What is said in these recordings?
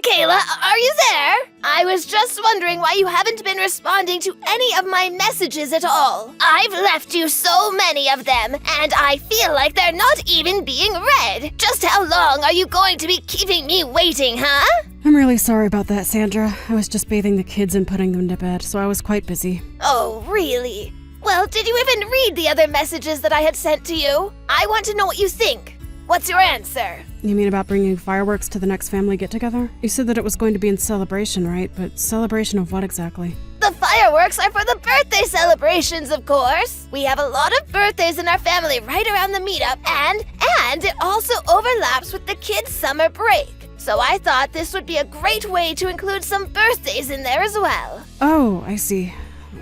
Kayla, are you there? I was just wondering why you haven't been responding to any of my messages at all. I've left you so many of them, and I feel like they're not even being read. Just how long are you going to be keeping me waiting, huh? I'm really sorry about that, Sandra. I was just bathing the kids and putting them to bed, so I was quite busy. Oh, really? Well, did you even read the other messages that I had sent to you? I want to know what you think. What's your answer? You mean about bringing fireworks to the next family get-together? You said that it was going to be in celebration, right? But celebration of what exactly? The fireworks are for the birthday celebrations, of course. We have a lot of birthdays in our family right around the meetup, and it also overlaps with the kids' summer break. So I thought this would be a great way to include some birthdays in there as well. Oh, I see.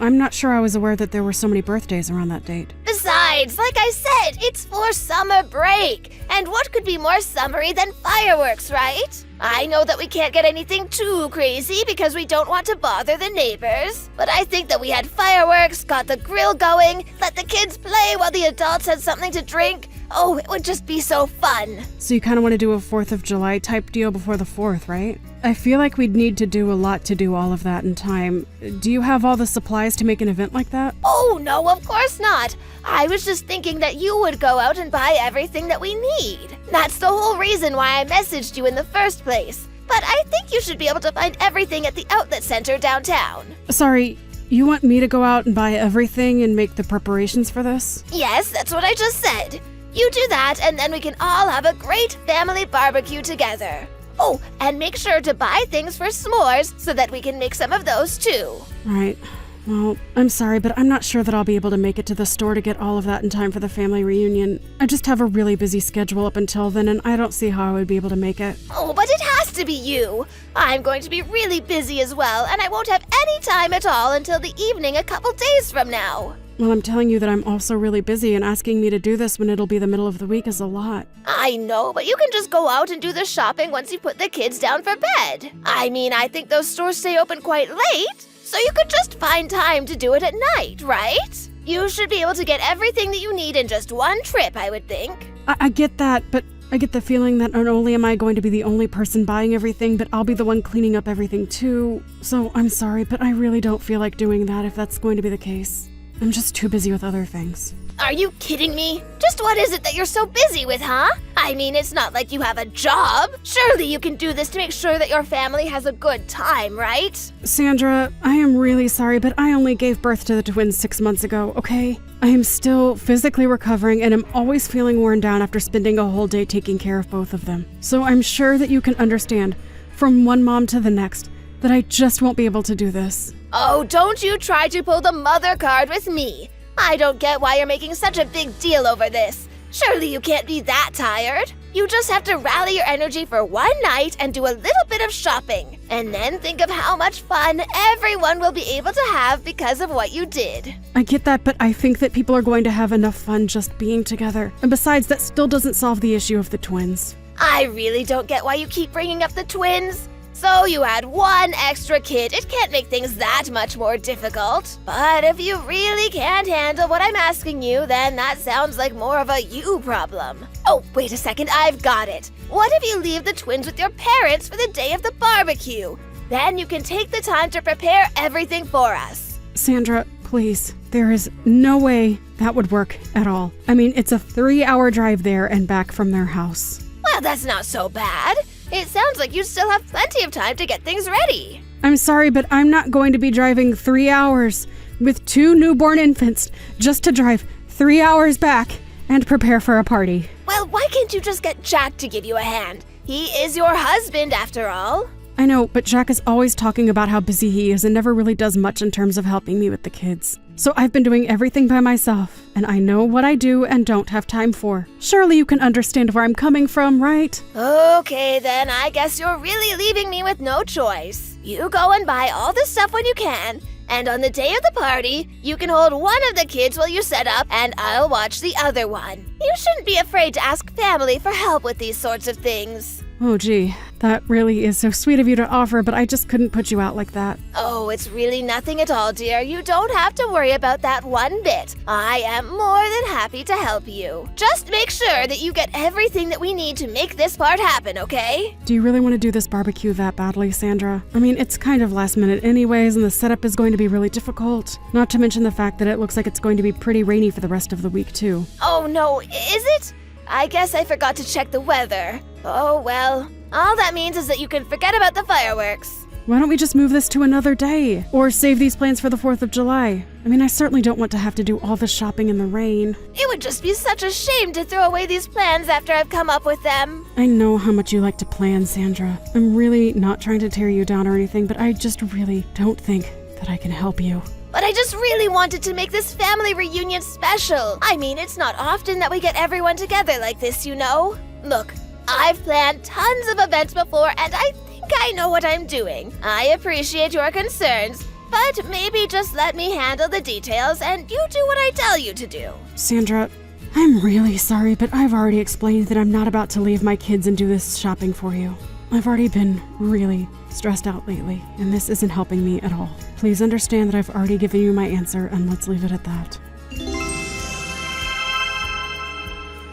I'm not sure I was aware that there were so many birthdays around that date. Besides, like I said, it's for summer break. And what could be more summery than fireworks, right? I know that we can't get anything too crazy because we don't want to bother the neighbors. But I think that we had fireworks, got the grill going, let the kids play while the adults had something to drink. Oh, it would just be so fun. So you kind of want to do a 4th of July type deal before the 4th, right? I feel like we'd need to do a lot to do all of that in time. Do you have all the supplies to make an event like that? Oh, no, of course not. I was just thinking that you would go out and buy everything that we need. That's the whole reason why I messaged you in the first place. But I think you should be able to find everything at the outlet center downtown. Sorry, you want me to go out and buy everything and make the preparations for this? Yes, that's what I just said. You do that, and then we can all have a great family barbecue together. Oh, and make sure to buy things for s'mores so that we can make some of those too. Right. Well, I'm sorry, but I'm not sure that I'll be able to make it to the store to get all of that in time for the family reunion. I just have a really busy schedule up until then, and I don't see how I would be able to make it. Oh, but it has to be you. I'm going to be really busy as well, and I won't have any time at all until the evening a couple days from now. Well, I'm telling you that I'm also really busy, and asking me to do this when it'll be the middle of the week is a lot. I know, but you can just go out and do the shopping once you put the kids down for bed. I mean, I think those stores stay open quite late, so you could just find time to do it at night, right? You should be able to get everything that you need in just one trip, I would think. I get that, but I get the feeling that not only am I going to be the only person buying everything, but I'll be the one cleaning up everything too. So I'm sorry, but I really don't feel like doing that if that's going to be the case. I'm just too busy with other things. Are you kidding me? Just what is it that you're so busy with, huh? I mean, it's not like you have a job. Surely you can do this to make sure that your family has a good time, right? Sandra, I am really sorry, but I only gave birth to the twins 6 months ago, okay? I am still physically recovering and am always feeling worn down after spending a whole day taking care of both of them. So I'm sure that you can understand, from one mom to the next, that I just won't be able to do this. Oh, don't you try to pull the mother card with me. I don't get why you're making such a big deal over this. Surely you can't be that tired. You just have to rally your energy for one night and do a little bit of shopping. And then think of how much fun everyone will be able to have because of what you did. I get that, but I think that people are going to have enough fun just being together. And besides, that still doesn't solve the issue of the twins. I really don't get why you keep bringing up the twins. So you had one extra kid. It can't make things that much more difficult. But if you really can't handle what I'm asking you, then that sounds like more of a you problem. Oh, wait a second, I've got it. What if you leave the twins with your parents for the day of the barbecue? Then you can take the time to prepare everything for us. Sandra, please. There is no way that would work at all. I mean, it's a 3-hour drive there and back from their house. Well, that's not so bad. It sounds like you still have plenty of time to get things ready. I'm sorry, but I'm not going to be driving 3 hours with 2 newborn infants just to drive 3 hours back and prepare for a party. Well, why can't you just get Jack to give you a hand? He is your husband, after all. I know, but Jack is always talking about how busy he is and never really does much in terms of helping me with the kids. So I've been doing everything by myself, and I know what I do and don't have time for. Surely you can understand where I'm coming from, right? Okay, then I guess you're really leaving me with no choice. You go and buy all the stuff when you can, and on the day of the party, you can hold one of the kids while you set up, and I'll watch the other one. You shouldn't be afraid to ask family for help with these sorts of things. Oh gee, that really is so sweet of you to offer, but I just couldn't put you out like that. Oh, it's really nothing at all, dear. You don't have to worry about that one bit. I am more than happy to help you. Just make sure that you get everything that we need to make this part happen, okay? Do you really want to do this barbecue that badly, Sandra? I mean, it's kind of last minute anyways, and the setup is going to be really difficult. Not to mention the fact that it looks like it's going to be pretty rainy for the rest of the week, too. Oh no, is it? I guess I forgot to check the weather. Oh well, all that means is that you can forget about the fireworks. Why don't we just move this to another day? Or save these plans for the 4th of July? I mean, I certainly don't want to have to do all this shopping in the rain. It would just be such a shame to throw away these plans after I've come up with them. I know how much you like to plan, Sandra. I'm really not trying to tear you down or anything, but I just really don't think that I can help you. But I just really wanted to make this family reunion special. I mean, it's not often that we get everyone together like this, you know? Look, I've planned tons of events before, and I think I know what I'm doing. I appreciate your concerns, but maybe just let me handle the details and you do what I tell you to do. Sandra, I'm really sorry, but I've already explained that I'm not about to leave my kids and do this shopping for you. I've already been really stressed out lately, and this isn't helping me at all. Please understand that I've already given you my answer, and let's leave it at that.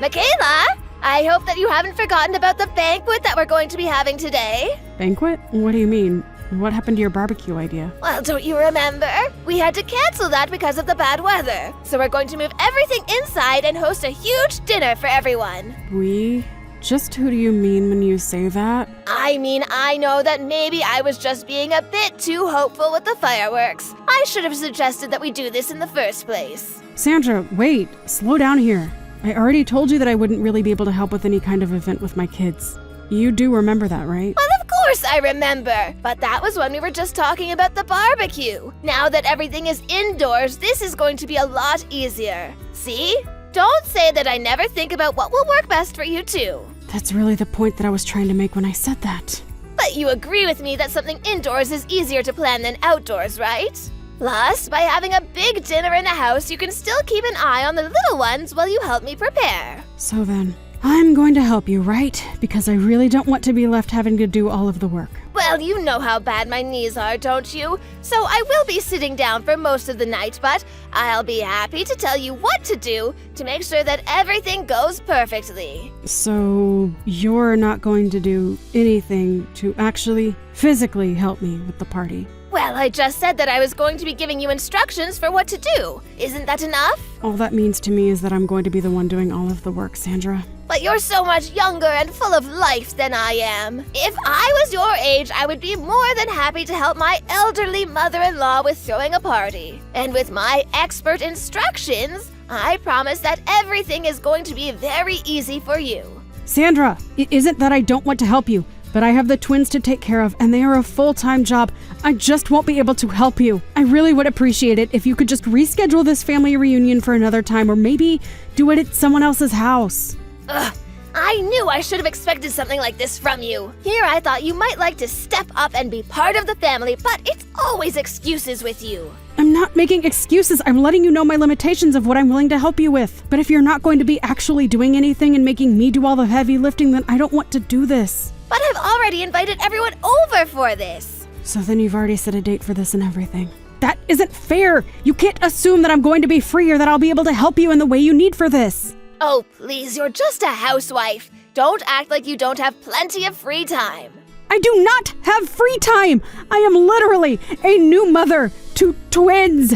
Michaela, I hope that you haven't forgotten about the banquet that we're going to be having today. Banquet? What do you mean? What happened to your barbecue idea? Well, don't you remember? We had to cancel that because of the bad weather. So we're going to move everything inside and host a huge dinner for everyone. We? Just who do you mean when you say that? I mean, I know that maybe I was just being a bit too hopeful with the fireworks. I should have suggested that we do this in the first place. Sandra, wait. Slow down here. I already told you that I wouldn't really be able to help with any kind of event with my kids. You do remember that, right? Well, of course I remember. But that was when we were just talking about the barbecue. Now that everything is indoors, this is going to be a lot easier. See? Don't say that I never think about what will work best for you too. That's really the point that I was trying to make when I said that. But you agree with me that something indoors is easier to plan than outdoors, right? Plus, by having a big dinner in the house, you can still keep an eye on the little ones while you help me prepare. So then, I'm going to help you, right? Because I really don't want to be left having to do all of the work. Well, you know how bad my knees are, don't you? So I will be sitting down for most of the night, but I'll be happy to tell you what to do to make sure that everything goes perfectly. So you're not going to do anything to actually physically help me with the party? Well, I just said that I was going to be giving you instructions for what to do. Isn't that enough? All that means to me is that I'm going to be the one doing all of the work, Sandra. But you're so much younger and full of life than I am. If I was your age, I would be more than happy to help my elderly mother-in-law with throwing a party. And with my expert instructions, I promise that everything is going to be very easy for you. Sandra, it isn't that I don't want to help you, but I have the twins to take care of, and they are a full-time job. I just won't be able to help you. I really would appreciate it if you could just reschedule this family reunion for another time, or maybe do it at someone else's house. Ugh, I knew I should have expected something like this from you. Here I thought you might like to step up and be part of the family, but it's always excuses with you. I'm not making excuses. I'm letting you know my limitations of what I'm willing to help you with. But if you're not going to be actually doing anything and making me do all the heavy lifting, then I don't want to do this. But I've already invited everyone over for this. So then you've already set a date for this and everything. That isn't fair. You can't assume that I'm going to be free or that I'll be able to help you in the way you need for this. Oh, please, you're just a housewife. Don't act like you don't have plenty of free time. I do not have free time. I am literally a new mother to twins.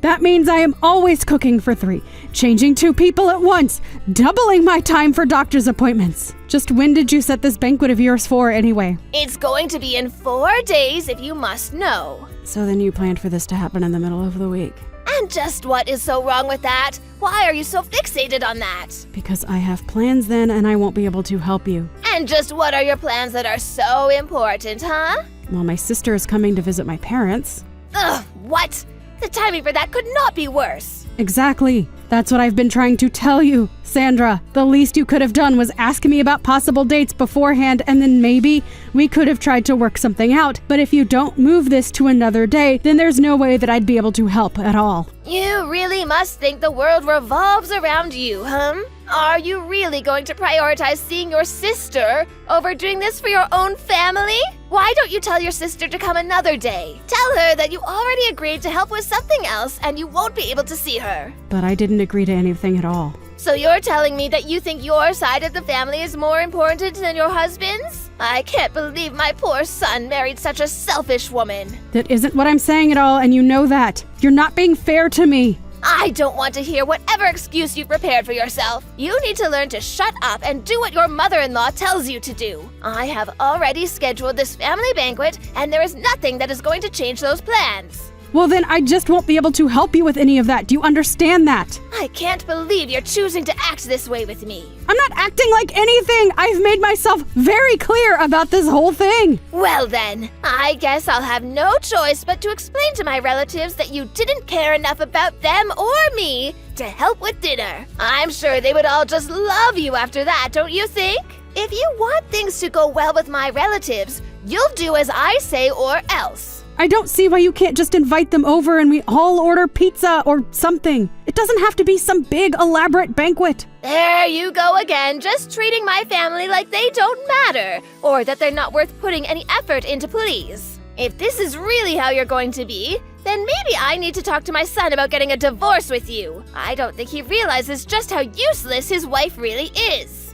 That means I am always cooking for 3, changing 2 people at once, doubling my time for doctor's appointments. Just when did you set this banquet of yours for anyway? It's going to be in 4 days if you must know. So then you planned for this to happen in the middle of the week. And just what is so wrong with that? Why are you so fixated on that? Because I have plans then and I won't be able to help you. And just what are your plans that are so important, huh? Well, my sister is coming to visit my parents. Ugh, what? The timing for that could not be worse. Exactly. That's what I've been trying to tell you, Sandra. The least you could have done was ask me about possible dates beforehand, and then maybe we could have tried to work something out. But if you don't move this to another day, then there's no way that I'd be able to help at all. You really must think the world revolves around you, huh? Are you really going to prioritize seeing your sister over doing this for your own family? Why don't you tell your sister to come another day? Tell her that you already agreed to help with something else and you won't be able to see her. But I didn't agree to anything at all. So you're telling me that you think your side of the family is more important than your husband's? I can't believe my poor son married such a selfish woman. That isn't what I'm saying at all, and you know that. You're not being fair to me. I don't want to hear whatever excuse you've prepared for yourself. You need to learn to shut up and do what your mother-in-law tells you to do. I have already scheduled this family banquet, and there is nothing that is going to change those plans. Well, then I just won't be able to help you with any of that. Do you understand that? I can't believe you're choosing to act this way with me. I'm not acting like anything. I've made myself very clear about this whole thing. Well then, I guess I'll have no choice but to explain to my relatives that you didn't care enough about them or me to help with dinner. I'm sure they would all just love you after that, don't you think? If you want things to go well with my relatives, you'll do as I say or else. I don't see why you can't just invite them over and we all order pizza or something. It doesn't have to be some big, elaborate banquet. There you go again, just treating my family like they don't matter, or that they're not worth putting any effort into please. If this is really how you're going to be, then maybe I need to talk to my son about getting a divorce with you. I don't think he realizes just how useless his wife really is.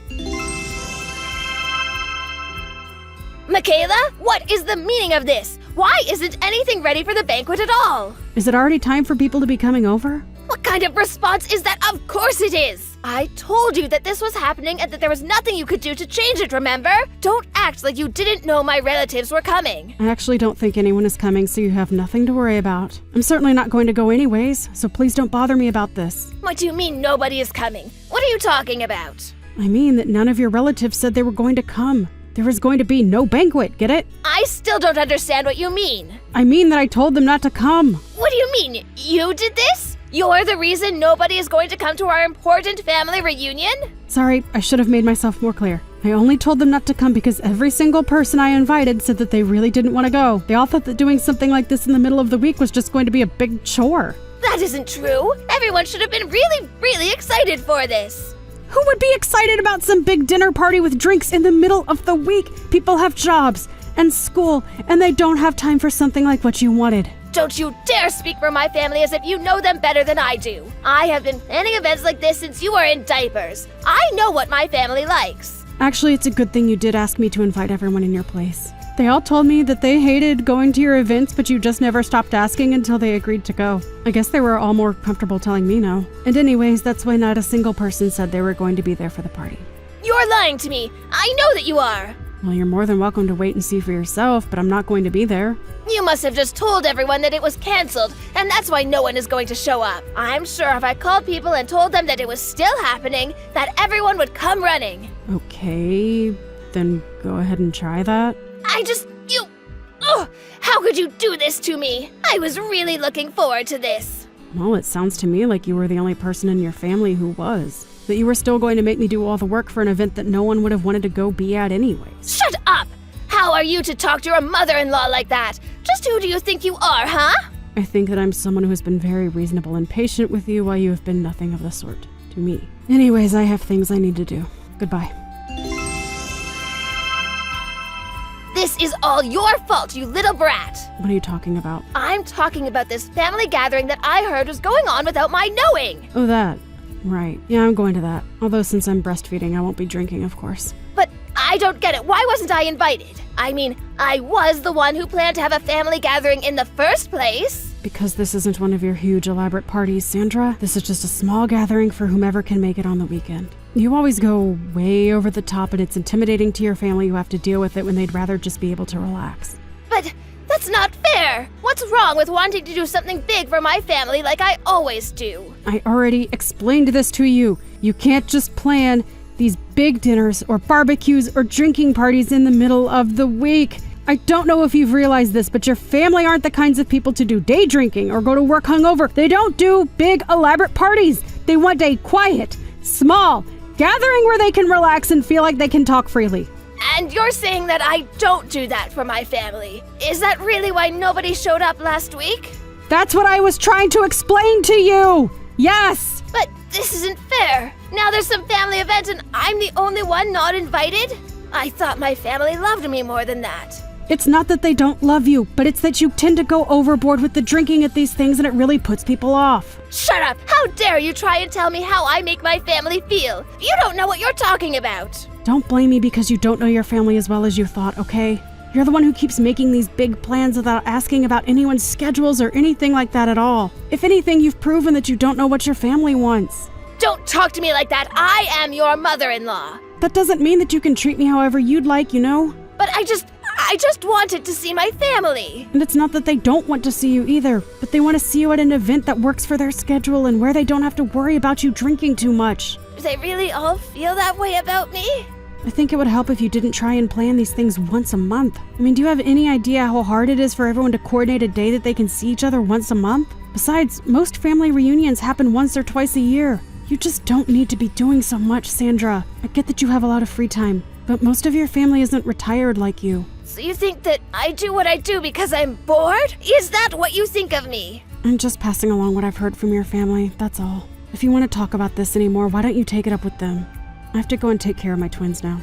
Michaela, what is the meaning of this? Why isn't anything ready for the banquet at all? Is it already time for people to be coming over? What kind of response is that? Of course it is! I told you that this was happening and that there was nothing you could do to change it, remember? Don't act like you didn't know my relatives were coming. I actually don't think anyone is coming, so you have nothing to worry about. I'm certainly not going to go anyways, so please don't bother me about this. What do you mean nobody is coming? What are you talking about? I mean that none of your relatives said they were going to come. There is going to be no banquet, get it? I still don't understand what you mean. I mean that I told them not to come. What do you mean? You did this? You're the reason nobody is going to come to our important family reunion? Sorry, I should have made myself more clear. I only told them not to come because every single person I invited said that they really didn't want to go. They all thought that doing something like this in the middle of the week was just going to be a big chore. That isn't true. Everyone should have been really excited for this. Who would be excited about some big dinner party with drinks in the middle of the week? People have jobs and school, and they don't have time for something like what you wanted. Don't you dare speak for my family as if you know them better than I do. I have been planning events like this since you were in diapers. I know what my family likes. Actually, it's a good thing you did ask me to invite everyone in your place. They all told me that they hated going to your events, but you just never stopped asking until they agreed to go. I guess they were all more comfortable telling me no. And anyways, that's why not a single person said they were going to be there for the party. You're lying to me. I know that you are. Well, you're more than welcome to wait and see for yourself, but I'm not going to be there. You must have just told everyone that it was canceled, and that's why no one is going to show up. I'm sure if I called people and told them that it was still happening, that everyone would come running. Okay, then go ahead and try that. How could you do this to me? I was really looking forward to this. Well, it sounds to me like you were the only person in your family who was. That you were still going to make me do all the work for an event that no one would have wanted to go be at anyways. Shut up! How are you to talk to your mother-in-law like that? Just who do you think you are, huh? I think that I'm someone who has been very reasonable and patient with you while you have been nothing of the sort to me. Anyways, I have things I need to do. Goodbye. This is all your fault, you little brat. What are you talking about? I'm talking about this family gathering that I heard was going on without my knowing. Oh, that. Right. Yeah, I'm going to that. Although since I'm breastfeeding, I won't be drinking, of course. But I don't get it. Why wasn't I invited? I mean, I was the one who planned to have a family gathering in the first place. Because this isn't one of your huge elaborate parties, Sandra. This is just a small gathering for whomever can make it on the weekend. You always go way over the top and it's intimidating to your family who have to deal with it when they'd rather just be able to relax. But that's not fair. What's wrong with wanting to do something big for my family like I always do? I already explained this to you. You can't just plan these big dinners or barbecues or drinking parties in the middle of the week. I don't know if you've realized this, but your family aren't the kinds of people to do day drinking or go to work hungover. They don't do big, elaborate parties. They want a quiet, small gathering where they can relax and feel like they can talk freely. And you're saying that I don't do that for my family. Is that really why nobody showed up last week? That's what I was trying to explain to you. Yes. But This isn't fair. Now there's some family event and I'm the only one not invited? I thought my family loved me more than that. It's not that they don't love you, but it's that you tend to go overboard with the drinking at these things and it really puts people off. Shut up! How dare you try and tell me how I make my family feel? You don't know what you're talking about. Don't blame me because you don't know your family as well as you thought, okay? You're the one who keeps making these big plans without asking about anyone's schedules or anything like that at all. If anything, you've proven that you don't know what your family wants. Don't talk to me like that. I am your mother-in-law. That doesn't mean that you can treat me however you'd like, you know? But I just wanted to see my family. And it's not that they don't want to see you either, but they want to see you at an event that works for their schedule and where they don't have to worry about you drinking too much. Do they really all feel that way about me? I think it would help if you didn't try and plan these things once a month. I mean, do you have any idea how hard it is for everyone to coordinate a day that they can see each other once a month? Besides, most family reunions happen once or twice a year. You just don't need to be doing so much, Sandra. I get that you have a lot of free time, but most of your family isn't retired like you. So you think that I do what I do because I'm bored? Is that what you think of me? I'm just passing along what I've heard from your family, that's all. If you want to talk about this anymore, why don't you take it up with them? I have to go and take care of my twins now.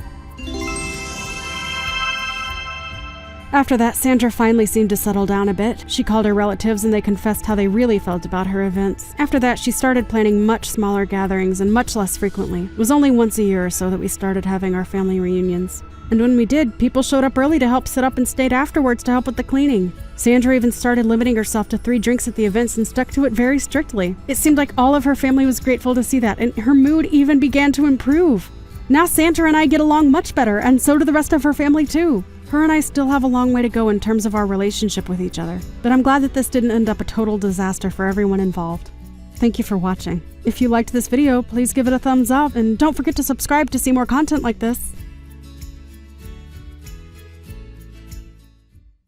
After that, Sandra finally seemed to settle down a bit. She called her relatives and they confessed how they really felt about her events. After that, she started planning much smaller gatherings and much less frequently. It was only once a year or so that we started having our family reunions. And when we did, people showed up early to help set up and stayed afterwards to help with the cleaning. Sandra even started limiting herself to 3 drinks at the events and stuck to it very strictly. It seemed like all of her family was grateful to see that, and her mood even began to improve. Now Sandra and I get along much better, and so do the rest of her family too. Her and I still have a long way to go in terms of our relationship with each other, but I'm glad that this didn't end up a total disaster for everyone involved. Thank you for watching. If you liked this video, please give it a thumbs up, and don't forget to subscribe to see more content like this.